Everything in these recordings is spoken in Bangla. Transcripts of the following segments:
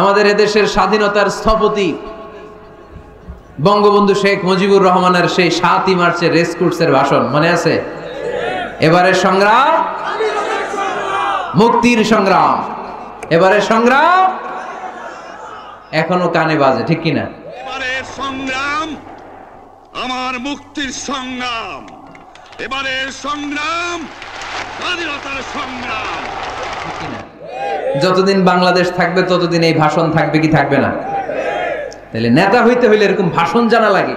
আমাদের এদেশের স্বাধীনতার স্থপতি বঙ্গবন্ধু শেখ মুজিবুর রহমানের সেই ৭ই মার্চের রেসকোর্সের ভাষণ মনে আছে? এবারের সংগ্রাম মুক্তির সংগ্রাম, এবারের সংগ্রাম এখনো কানে বাজে, ঠিক কিনা? এবারের সংগ্রাম আমার মুক্তির সংগ্রাম, এবারের সংগ্রাম স্বাধীনতার সংগ্রাম। যতদিন বাংলাদেশ থাকবে ততদিন এই ভাষণ থাকবে কি থাকবে না? তাহলে নেতা হইতে হইলে এরকম ভাষণ জানা লাগে।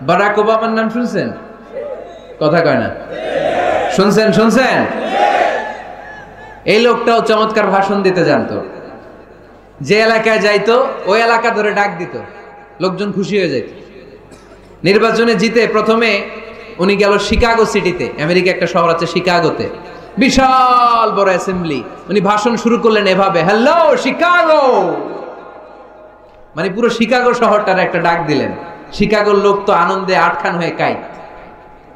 বারাক ওবামার নাম শুনছেন? কথা কয় না, শুনছেন? শুনছেন? এই লোকটাও চমৎকার ভাষণ দিতে জানতো। যে এলাকায় যাইতো ওই এলাকা ধরে ডাক দিত, লোকজন খুশি হয়ে যাইত। নির্বাচনে জিতে প্রথমে উনি গেল শিকাগো সিটিতে, আমেরিকা একটা শহর আছে শিকাগোতে, বিশাল বড় অ্যাসেম্বলি। উনি ভাষণ শুরু করলেন এভাবে, হ্যালো শিকাগো, মানে পুরো শিকাগো শহরটার একটা ডাক দিলেন। শিকাগোর লোক তো আনন্দে আটখান হয়ে কাই,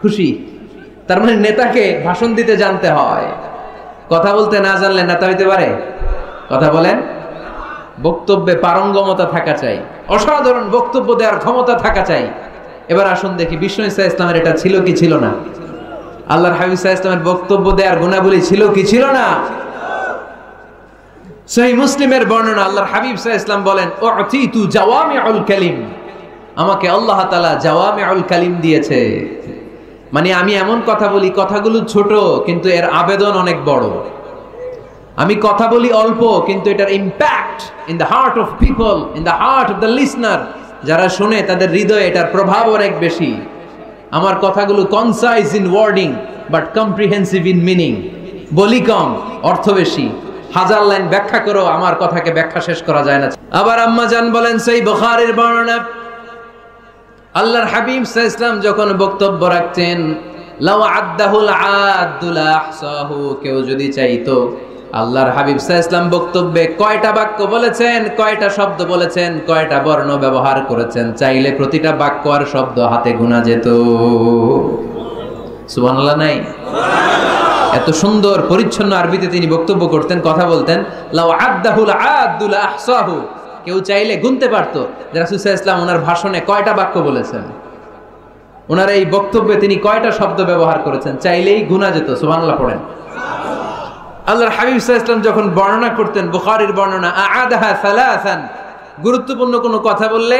খুশি। তার মানে নেতাকে ভাষণ দিতে জানতে হয়, কথা বলতে না জানলে নেতা হইতে পারে? কথা বলেন। বক্তব্যে পারঙ্গমতা থাকা চাই, অসাধারণ বক্তব্য দেওয়ার ক্ষমতা থাকা চাই। এবার আসুন দেখি বিষ্ণু ইসা ইসলামের এটা ছিল কি ছিল না? আল্লাহর হাবিব সাল্লাল্লাহু আলাইহি ওয়াসাল্লামের বক্তব্য দেওয়ার গুণাবলী ছিল কি ছিল না? সহিহ মুসলিমের বর্ণনা, আল্লাহর হাবিব সাল্লাল্লাহু আলাইহি ওয়াসাল্লাম বলেন, উতিতু জাওয়ামিউল কালিম, আমাকে আল্লাহ তাআলা জাওয়ামিউল কালিম দিয়েছে। মানে আমি এমন কথা বলি, কথাগুলো ছোট কিন্তু এর আবেদন অনেক বড়। আমি কথা বলি অল্প কিন্তু এটার impact in the heart of people, in the heart of the listener, যারা শুনে তাদের হৃদয়ে এটার প্রভাব অনেক বেশি। আমার কথাগুলো concise in wording but comprehensive in meaning, বলি কম অর্থ বেশি। হাজার লাইন ব্যাখ্যা করো, আমার কথাকে ব্যাখ্যা শেষ করা যায় না। আবার আম্মা জান বলেন, সেই বুখারীর বর্ণনা, আল্লাহর হাবিব সাল্লাল্লাহু আলাইহি ওয়াসাল্লাম যখন বক্তব্য রাখতেন, লাউ আদ্দাহুল আদ্দুল আহসাহু, কেউ যদি চাইতো আল্লাহর হাবিব সাল্লাল্লাহু আলাইহি ওয়াসাল্লাম বক্তব্যে কয়টা বাক্য বলেছেন, কয়টা শব্দ বলেছেন, কয়টা বর্ণ ব্যবহার করেছেন, চাইলে প্রতিটা বাক্য আর শব্দ হাতে গোনা যেত। সুবহানাল্লাহ নাই? এত সুন্দর পরিচ্ছন্ন আরবিতে তিনি বক্তব্য করতেন, কথা বলতেন। লাউ আদ্দাহুল আদ্দুল আহসাহু, কেউ চাইলে গুনতে পারতো যে রাসূল সাল্লাল্লাহু আলাইহি ওয়াসাল্লাম ওনার ভাষণে কয়টা বাক্য বলেছেন, ওনার এই বক্তব্যে তিনি কয়টা শব্দ ব্যবহার করেছেন, চাইলেই গুনা যেত। সুবহানাল্লাহ পড়েন। আল্লাহর হাবিব সাল্লাল্লাহু আলাইহি ওয়াসাল্লাম যখন বর্ণনা করতেন, বুখারীর বর্ণনা, আ'আদাহা সালাসান, গুরুত্বপূর্ণ কোনো কথা বললে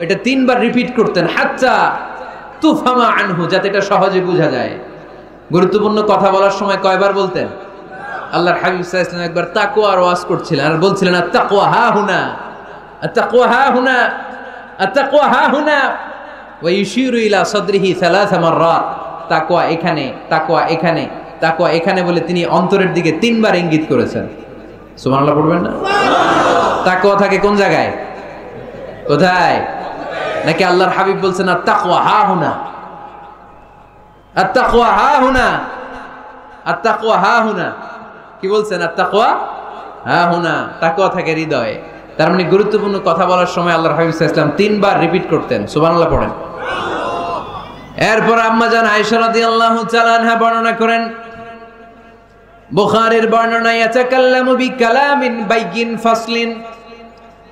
এটা 3 বার রিপিট করতেন, হাত্তা তুফহামা আনহু, যাতে এটা সহজে বোঝা যায়। গুরুত্বপূর্ণ কথা বলার সময় কয়বার বলতেন? আল্লাহর হাবিব সাল্লাল্লাহু আলাইহি ওয়াসাল্লাম একবার তাকওয়ার ওয়াজ করছিলেন আর বলছিলেন, আত-তাকওয়া হা হুনা, আত-তাকওয়া হা হুনা, আত-তাকওয়া হা হুনা, ওয়া ইউশিরু ইলা সাদরিহি 3 মাররাত, তাকওয়া এখানে, তাকওয়া এখানে, তাকওয়া এখানে বলে তিনি অন্তরের দিকে 3 বার ইঙ্গিত করেছেন। সুবহানাল্লাহ পড়বেন না? তাকওয়া থাকে কোন জায়গায়? কোথায়? নাকি আল্লাহর হাবিব বলছেন আত-তাকওয়া হা হুনা, আত-তাকওয়া হা হুনা, আত-তাকওয়া হা হুনা, কি বলছেন? আত-তাকওয়া হা হুনা, তাকওয়া থাকে হৃদয়ে। তার মানে গুরুত্বপূর্ণ কথা বলার সময় আল্লাহর হাবিব সাল্লাল্লাহু আলাইহি ওয়াসাল্লাম 3 বার রিপিট করতেন। সুবহানাল্লাহ পড়েন। এরপর আম্মা জান আয়েশা রাদিয়াল্লাহু তাআলা আনহা বর্ণনা করেন, বুখারীর বর্ণনা, ইয়াতাকাল্লামু বিকালামিন বাইয়িন ফাসলিন,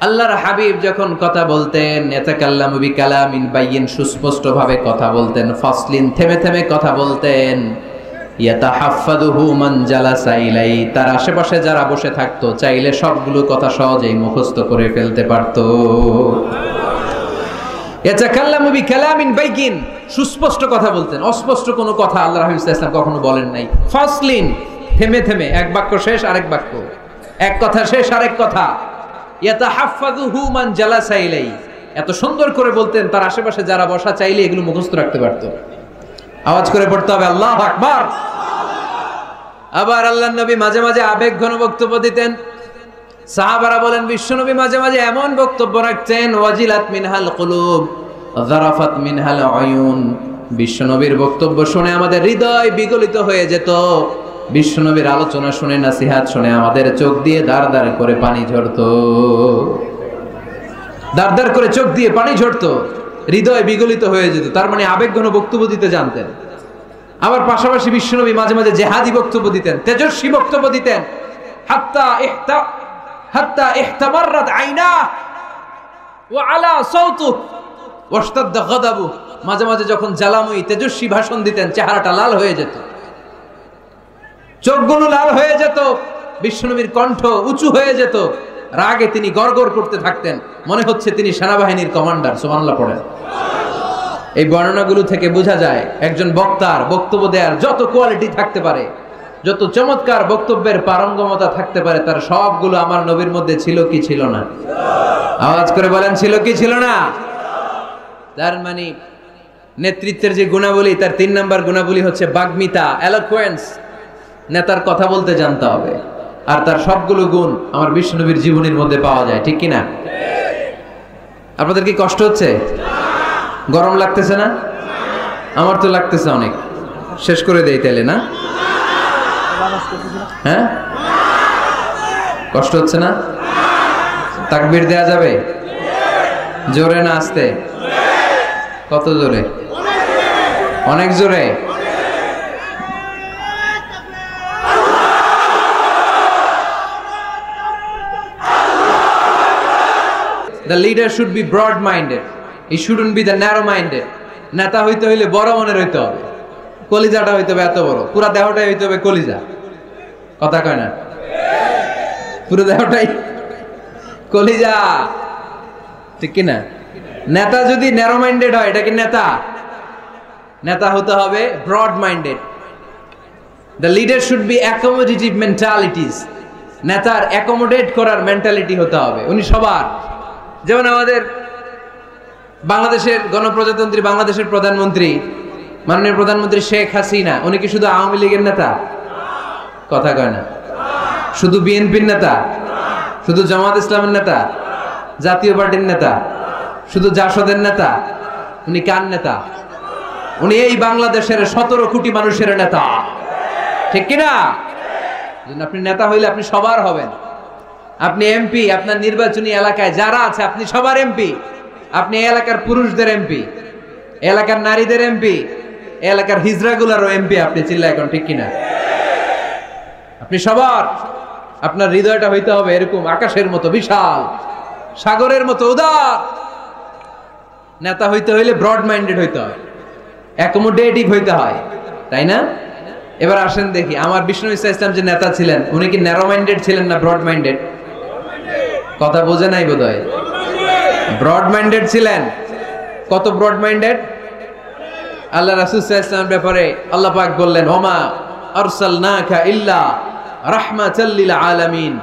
আল্লাহর হাবিব যখন কথা বলতেন, ইয়াতাকাল্লামু বিকালামিন বাইয়িন, সুস্পষ্ট ভাবে কথা বলতেন, ফাসলিন, থেমে থেমে কথা বলতেন, ইয়াতাহাফফাযুহু মান জালাসা ইলাই, তার আশেপাশে যারা বসে থাকতো চাইলে সবগুলো কথা সহজেই মুখস্থ করে ফেলতে পারতো। ইয়াতাকাল্লামু বিকালামিন বাইয়িন, সুস্পষ্ট কথা বলতেন, অস্পষ্ট কোনো কথা আল্লাহর হাবিব সাল্লাল্লাহু আলাইহি ওয়াসাল্লাম কখনো বলেন নাই। ফাসলিন, থেমে থেমে, এক বাক্য শেষ আরেক বাক্য, এক কথা শেষ আরেক কথা। ইয়াতাহাফফাযুহু মান জালাসা ইলাই, এত সুন্দর করে বলতেন তার আশেপাশে যারা বসা চাইলে এগুলো মুখস্থ রাখতে পারতো। আওয়াজ করে পড়তে হবে আল্লাহু আকবার। আবার আল্লাহর নবী মাঝে মাঝে আবেগ ঘন বক্তব্য দিতেন। সাহাবারা বলেন, বিশ্বনবী মাঝে মাঝে এমন বক্তব্য রাখতেন, ওয়াজিলাত মিনহাল কুলুব যারাফাত মিনহাল আয়ুন, বিশ্বনবীর বক্তব্য শুনে আমাদের হৃদয় বিগলিত হয়ে যেত। বিশ্বনবীর আলোচনা শুনে, নসিহত শুনে আমাদের চোখ দিয়ে দাঁড় দাঁড় করে পানি ঝরতো, দাঁড় দাঁড় করে চোখ দিয়ে পানি ঝরতো, হৃদয় বিগলিত হয়ে যেত। তার মানে আবেগঘন বক্তব্য দিতে জানতেন। আবার পাশাপাশি বিশ্বনবী মাঝে মাঝে জেহাদি বক্তব্য দিতেন, তেজস্বী বক্তব্য দিতেন। হাত্তা হাত্তা ইহতামাররাত আইনা ওয়া আলা সাওতু ওয়াশতাদ্দা গাদাবু। মাঝে মাঝে যখন জ্বালাময়ী তেজস্বী ভাষণ দিতেন চেহারাটা লাল হয়ে যেত, চোখগুলো লাল হয়ে যেত, বিশ্বনবীর কণ্ঠ উঁচু হয়ে যেত, রাগে তিনি গড়গড় করতে থাকতেন, মনে হচ্ছে তিনি সেনাবাহিনীর কমান্ডার। সুবহানাল্লাহ পড়েন। এই বর্ণনাগুলো থেকে বোঝা যায় একজন বক্তার বক্তব্য দেওয়ার যত কোয়ালিটি থাকতে পারে, যত চমৎকার বক্তব্যের পারঙ্গমতা থাকতে পারে, তার সবগুলো আমার নবীর মধ্যে ছিল কি ছিল না? আওয়াজ করে বলেন, ছিল কি ছিল না? তার মানে নেতৃত্বের যে গুণাবলী, তার 3 নাম্বার গুণাবলী হচ্ছে বাগ্মিতা, এলোকুয়েন্স। নেতার কথা বলতে জানতে হবে, আর তার সবগুলো গুণ আমার বিশ্বনবীর জীবনের মধ্যে পাওয়া যায়, ঠিক কি না? আপনাদের কি কষ্ট হচ্ছে? গরম লাগতেছে না? আমার তো লাগতেছে অনেক। শেষ করে দেই তাইলে না? হ্যাঁ, কষ্ট হচ্ছে না? তাকবীর দেয়া যাবে? জোরে না আস্তে? কত জোরে? অনেক জোরে। The leader should be broad-minded. He shouldn't be the narrow-minded. নেতা হইতে হইলে বড় মনের হইতে হবে, কলিজাটা হইতে হবে এত বড়, পুরা দেহটাই হইতে হবে কলিজা। কথা কয় না? পুরো দেহটাই কলিজা, ঠিক কি না? নেতা যদি ন্যারো মাইন্ডেড হয়, এটা কি নেতা? নেতা হতে হবে broad minded. The leader should be accommodative mentalities. নেতার অ্যাকোমোডেট করার মেন্টালিটি হতে হবে, উনি সবার। যেমন আমাদের বাংলাদেশের গণপ্রজাতন্ত্রী বাংলাদেশের প্রধানমন্ত্রী, মাননীয় প্রধানমন্ত্রী শেখ হাসিনা, উনি কি শুধু আওয়ামী লীগের নেতা? কথা কয় না। শুধু বিএনপির নেতা? শুধু জামাত ইসলামের নেতা? জাতীয় পার্টির নেতা? শুধু জাসদের নেতা? উনি কার নেতা? উনি এই বাংলাদেশের 17 কোটি মানুষের নেতা, ঠিক কিনা? আপনি নেতা হইলে আপনি সবার হবেন। আপনি এমপি, আপনার নির্বাচনী এলাকায় যারা আছে আপনি সবার এমপি। আপনি এই এলাকার পুরুষদের এমপি, এলাকার নারীদের এমপি, এলাকার হিজড়াগুলারও এমপি আপনি। চিল্লা এখন, ঠিক কিনা? আপনি সবার। আপনার হৃদয়টা হইতে হবে এরকম আকাশের মতো বিশাল, সাগরের মতো উদার। নেতা হইতে হইলে ব্রড মাইন্ডেড হইতে হয়, অ্যাকোমোডেটিভ হইতে হয়, তাই না? এবার আসেন দেখি, আমার বিষ্ণু ইসা ইসলাম যে নেতা ছিলেন, উনি কি ন্যারো মাইন্ডেড ছিলেন না ব্রড মাইন্ডেড? কথা বোঝে নাই বোধহয়। ব্রড মাইন্ডেড ছিলেন। কত ব্রড মাইন্ডেড? আল্লাহ রাসূল সাল্লাল্লাহু আলাইহি ওয়াসাল্লামের ব্যাপারে আল্লাহ পাক বললেন, ওমা আরসালনাকা ইল্লা রাহমাতাল লিল আলামিন,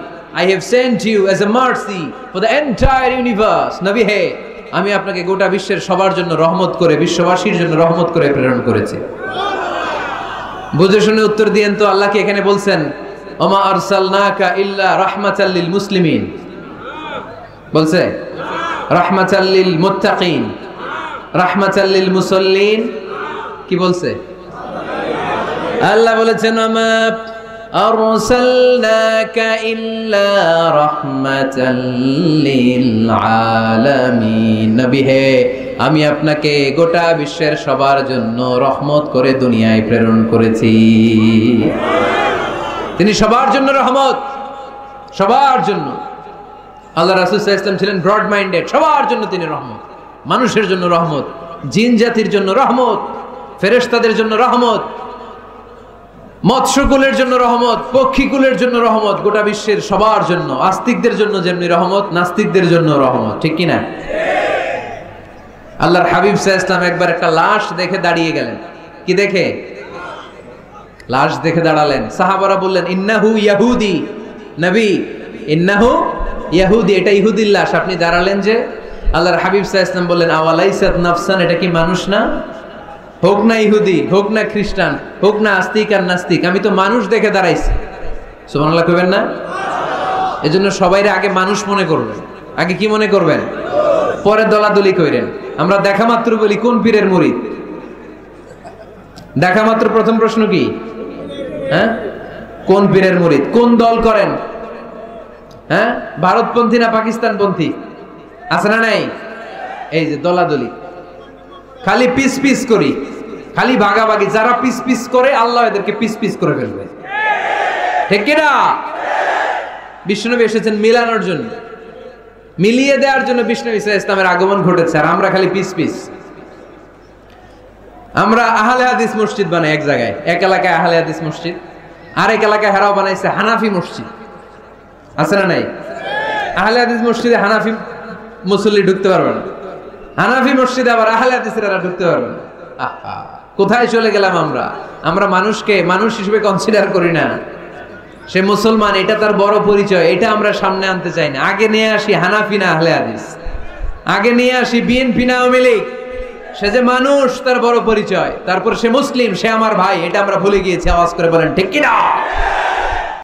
I have sent you as a mercy for the entire universe. নবী হে, আমি আপনাকে গোটা বিশ্বের সবার জন্য রহমত করে, বিশ্ববাসীর জন্য রহমত করে প্রেরণ করেছি। বুঝে শুনে উত্তর দিয়েন তো, আল্লাহ কি এখানে বলছেন ওমা আরসালনাকা ইল্লা রাহমাতাল লিল মুসলিমিন? বলছে রাহমাতাল লিল মুত্তাকিন, রাহমাতাল লিল মুসাল্লিন। কি বলছে? আল্লাহ বলেছেন ওমা আরসালনাকা ইল্লা রাহমাতাল লিল আলামিন। নবী হে, আমি আপনাকে গোটা বিশ্বের সবার জন্য রহমত করে দুনিয়ায় প্রেরণ করেছি। তিনি সবার জন্য রহমত, সবার জন্য। আল্লাহ রাসূল সাল্লাল্লাহু আলাইহি ওয়াসাল্লাম ছিলেন ব্রড মাইন্ডেড, সবার জন্য তিনি রহমত। মানুষের জন্য রহমত, জিন জাতির জন্য রহমত, ফেরেশতাদের জন্য রহমত, মৎস্যকুলের জন্য রহমত, পক্ষীকুলের জন্য রহমত, গোটা বিশ্বের সবার জন্য। আস্তিকদের জন্য যেমনি রহমত, নাস্তিকদের জন্য রহমত, ঠিক কিনা? আল্লাহর হাবিব সাল্লাল্লাহু আলাইহি ওয়াসাল্লাম একবার একটা লাশ দেখে দাঁড়িয়ে গেলেন। কি দেখে? লাশ দেখে দাঁড়ালেন। সাহাবারা বললেন, ইন্নাহু ইয়াহুদি। নবী, ইন্নাহু ইয়াহুদি, এটা ইহুদির লাশ, আপনি দাঁড়ালেন যে? আল্লাহর হাবিব সাল্লাল্লাহু আলাইহি ওয়াসাল্লাম বললেন, আওয়ালাইসাত নাফসান, এটা কি মানুষ না? হোক না ইহুদি, হোক না খ্রিস্টান, হোক না আস্তিক আর নাস্তিক, আমি তো মানুষ দেখে দাঁড়াইছি। সুবহানাল্লাহ কইবেন না? এজন্য সবাইরে আগে মানুষ মনে করবেন। আগে কি মনে করবেন? পরে দলাদলি কইরেন। আমরা দেখা মাত্র বলি কোন পীরের মুরিদ? দেখা মাত্র প্রথম প্রশ্ন কি? হ্যাঁ, কোন পীরের মুরিদ? কোন দল করেন? হ্যাঁ, ভারতপন্থী না পাকিস্তানপন্থী? আছে না নাই? এই যে দলাদলি, খালি পিস পিস করি, খালি ভাগাভাগি। যারা পিস পিস করে, আল্লাহ এদেরকে পিস পিস করে ফেলবে, ঠিক কিনা? বিশ্বনবী এসেছেন মিলানোর জন্য, মিলিয়ে দেওয়ার জন্য বিশ্বনবী ইসলামের আগমন ঘটেছে। আর আমরা খালি পিস পিস। আমরা আহলে হাদিস মসজিদ বানাই এক জায়গায়, এক এলাকায় আহলে হাদিস মসজিদ, আরেক এলাকায় হারাও বানাইছে হানাফি মসজিদ, আছে না নাই? আহলে হাদিস মসজিদে হানাফি মুসল্লি ঢুকতে পারবে না, হানাফি মসজিদে আবার আহলে হাদিসেরা ঢুকতে পারবে না। কোথায় চলে গেলাম আমরা? আমরা মানুষকে মানুষ হিসেবে কনসিডার করি না। সে মুসলমান, এটা তার বড় পরিচয়, এটা আমরা সামনে আনতে চাই না। আগে নিয়ে আসি হানাফি না আহলে হাদিস, আগে নিয়ে আসি বিএনপি না আওয়ামী লীগ। সে যে মানুষ, তার বড় পরিচয়। তারপর সে মুসলিম, সে আমার ভাই, এটা আমরা ভুলে গিয়েছি। আওয়াজ করে বলেন ঠিক কি না?